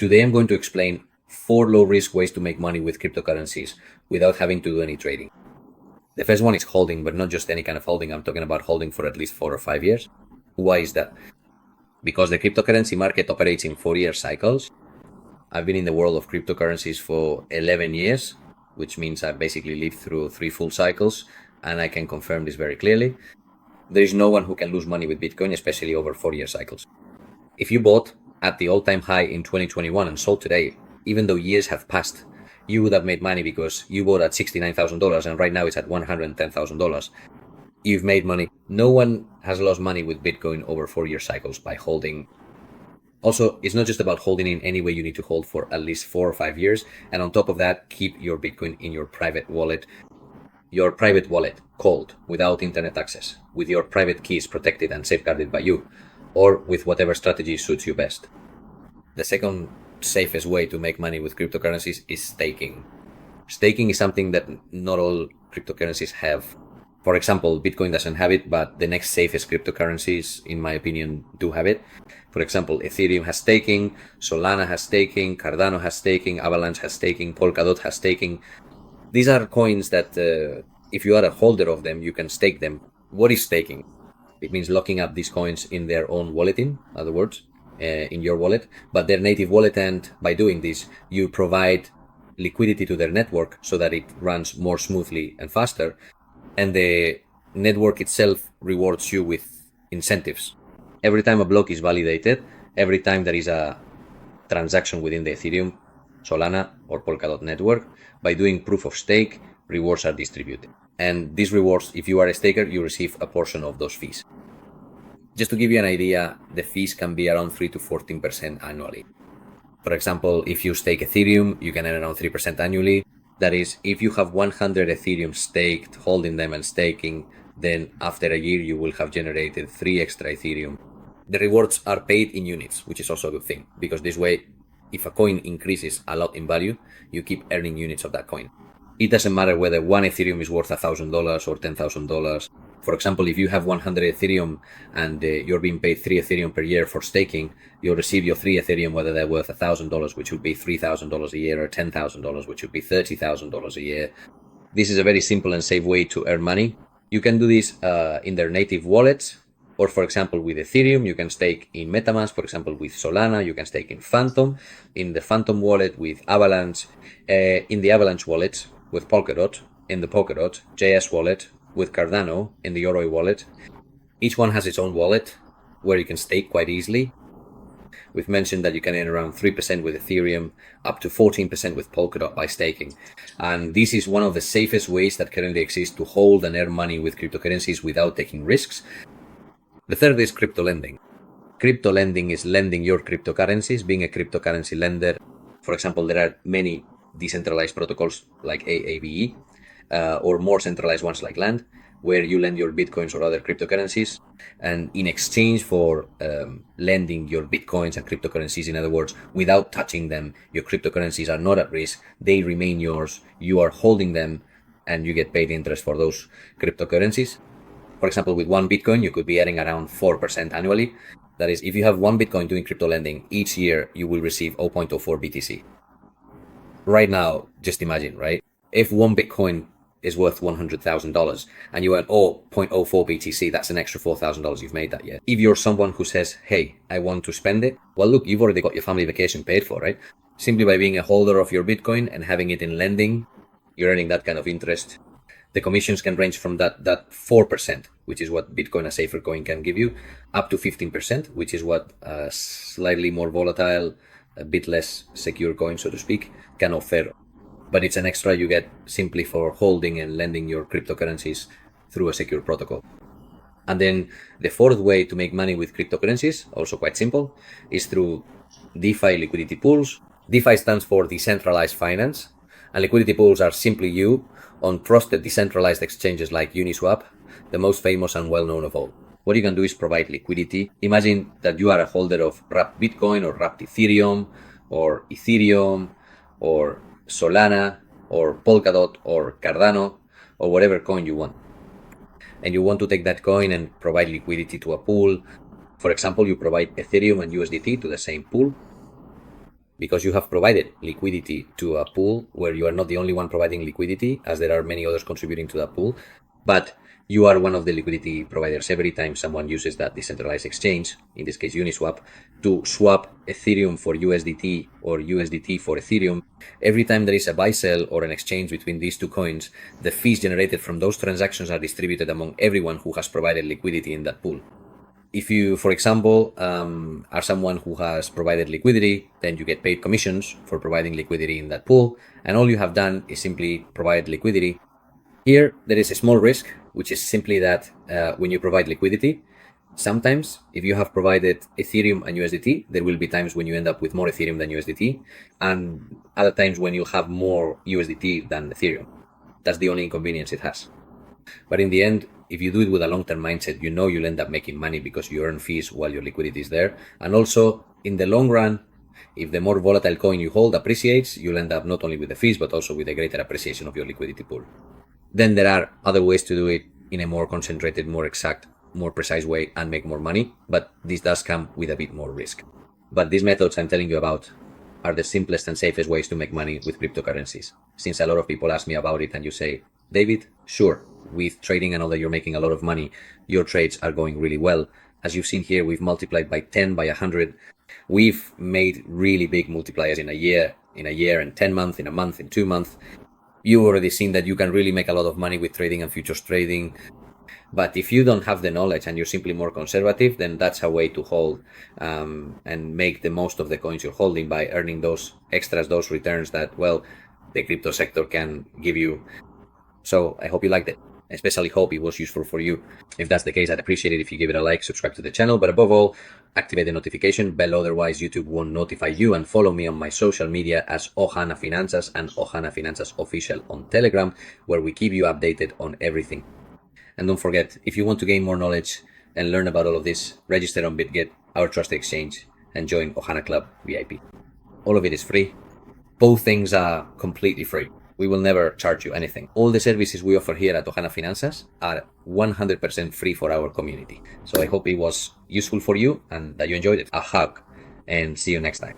Today I'm going to explain 4 low-risk ways to make money with cryptocurrencies without having to do any trading. The first one is holding, but not just any kind of holding. I'm talking about holding for at least 4 or 5 years. Why is that? Because the cryptocurrency market operates in 4-year cycles. I've been in the world of cryptocurrencies for 11 years, which means I've basically lived through 3 full cycles, and I can confirm this very clearly. There is no one who can lose money with Bitcoin, especially over 4-year cycles. If you bought at the all-time high in 2021 and sold today, even though years have passed, you would have made money because you bought at $69,000 and right now it's at $110,000. You've made money. No one has lost money with Bitcoin over 4-year cycles by holding. Also, it's not just about holding in any way. You need to hold for at least 4 or 5 years. And on top of that, keep your Bitcoin in your private wallet. Your private wallet, cold, without internet access, with your private keys protected and safeguarded by you, or with whatever strategy suits you best. The second safest way to make money with cryptocurrencies is staking. Staking is something that not all cryptocurrencies have. For example, Bitcoin doesn't have it, but the next safest cryptocurrencies, in my opinion, do have it. For example, Ethereum has staking, Solana has staking, Cardano has staking, Avalanche has staking, Polkadot has staking. These are coins that, if you are a holder of them, you can stake them. What is staking? It means locking up these coins in their own wallet, in other words, in your wallet, but their native wallet. And by doing this, you provide liquidity to their network so that it runs more smoothly and faster. And the network itself rewards you with incentives. Every time a block is validated, every time there is a transaction within the Ethereum, Solana, or Polkadot network, by doing proof of stake, rewards are distributed. And these rewards, if you are a staker, you receive a portion of those fees. Just to give you an idea, the fees can be around 3 to 14% annually. For example, if you stake Ethereum, you can earn around 3% annually. That is, if you have 100 Ethereum staked, holding them and staking, then after a year you will have generated 3 extra Ethereum. The rewards are paid in units, which is also a good thing, because this way, if a coin increases a lot in value, you keep earning units of that coin. It doesn't matter whether 1 Ethereum is worth $1,000 or $10,000. For example, if you have 100 Ethereum and you're being paid 3 Ethereum per year for staking, you'll receive your 3 Ethereum, whether they're worth $1,000, which would be $3,000 a year, or $10,000, which would be $30,000 a year. This is a very simple and safe way to earn money. You can do this in their native wallets, or for example, with Ethereum, you can stake in MetaMask. For example, with Solana, you can stake in Phantom, in the Phantom wallet with Avalanche, in the Avalanche wallet with Polkadot, in the Polkadot JS wallet with Cardano, in the Yoroi wallet. Each one has its own wallet where you can stake quite easily. We've mentioned that you can earn around 3% with Ethereum, up to 14% with Polkadot by staking. And this is one of the safest ways that currently exist to hold and earn money with cryptocurrencies without taking risks. The third is crypto lending. Crypto lending is lending your cryptocurrencies, being a cryptocurrency lender. For example, there are many decentralized protocols like AAVE, or more centralized ones like Land, where you lend your Bitcoins or other cryptocurrencies. And in exchange for lending your Bitcoins and cryptocurrencies, in other words, without touching them, your cryptocurrencies are not at risk. They remain yours. You are holding them and you get paid interest for those cryptocurrencies. For example, with 1 Bitcoin, you could be earning around 4% annually. That is, if you have 1 Bitcoin doing crypto lending, each year you will receive 0.04 BTC. Right now, just imagine, right? If 1 Bitcoin is worth $100,000 and you earn 0.04 BTC, that's an extra $4,000 you've made that year. If you're someone who says, hey, I want to spend it, well, look, you've already got your family vacation paid for, right? Simply by being a holder of your Bitcoin and having it in lending, you're earning that kind of interest. The commissions can range from that 4%, which is what Bitcoin, a safer coin, can give you, up to 15%, which is what a slightly more volatile, a bit less secure coin, so to speak, can offer. But it's an extra you get simply for holding and lending your cryptocurrencies through a secure protocol. And then the fourth way to make money with cryptocurrencies, also quite simple, is through DeFi liquidity pools. DeFi stands for decentralized finance, and liquidity pools are simply you on trusted decentralized exchanges like Uniswap, the most famous and well-known of all. What you can do is provide liquidity. Imagine that you are a holder of wrapped Bitcoin or wrapped Ethereum or Solana or Polkadot or Cardano or whatever coin you want. And you want to take that coin and provide liquidity to a pool. For example, you provide Ethereum and USDT to the same pool. because you have provided liquidity to a pool where you are not the only one providing liquidity, as there are many others contributing to that pool, but you are one of the liquidity providers. Every time someone uses that decentralized exchange, in this case Uniswap, to swap Ethereum for USDT or USDT for Ethereum, every time there is a buy sell or an exchange between these two coins, the fees generated from those transactions are distributed among everyone who has provided liquidity in that pool. If you, for example, are someone who has provided liquidity, then you get paid commissions for providing liquidity in that pool, and all you have done is simply provide liquidity. Here, there is a small risk, which is simply that when you provide liquidity, sometimes if you have provided Ethereum and USDT, there will be times when you end up with more Ethereum than USDT, and other times when you'll have more USDT than Ethereum. That's the only inconvenience it has. But in the end, if you do it with a long-term mindset, you know you'll end up making money because you earn fees while your liquidity is there. And also, in the long run, if the more volatile coin you hold appreciates, you'll end up not only with the fees, but also with a greater appreciation of your liquidity pool. Then there are other ways to do it in a more concentrated, more exact, more precise way and make more money, but this does come with a bit more risk. But these methods I'm telling you about are the simplest and safest ways to make money with cryptocurrencies. Since a lot of people ask me about it and you say, David, sure, with trading and all that you're making a lot of money, your trades are going really well. As you've seen here, we've multiplied by 10, by 100. We've made really big multipliers in a year, and 10 months, in a month, in 2 months. You've already seen that you can really make a lot of money with trading and futures trading. But if you don't have the knowledge and you're simply more conservative, then that's a way to hold and make the most of the coins you're holding by earning those extras, those returns that, well, the crypto sector can give you. So I hope you liked it. I especially hope it was useful for you. If that's the case, I'd appreciate it if you give it a like, subscribe to the channel, but above all, activate the notification bell, otherwise YouTube won't notify you, and follow me on my social media as Ohana Finanzas and Ohana Finanzas Official on Telegram, where we keep you updated on everything. And don't forget, if you want to gain more knowledge and learn about all of this, register on BitGet, our trusted exchange, and join Ohana Club VIP. All of it is free. Both things are completely free. We will never charge you anything. All the services we offer here at Ohana Finanzas are 100% free for our community. So I hope it was useful for you and that you enjoyed it. A hug and see you next time.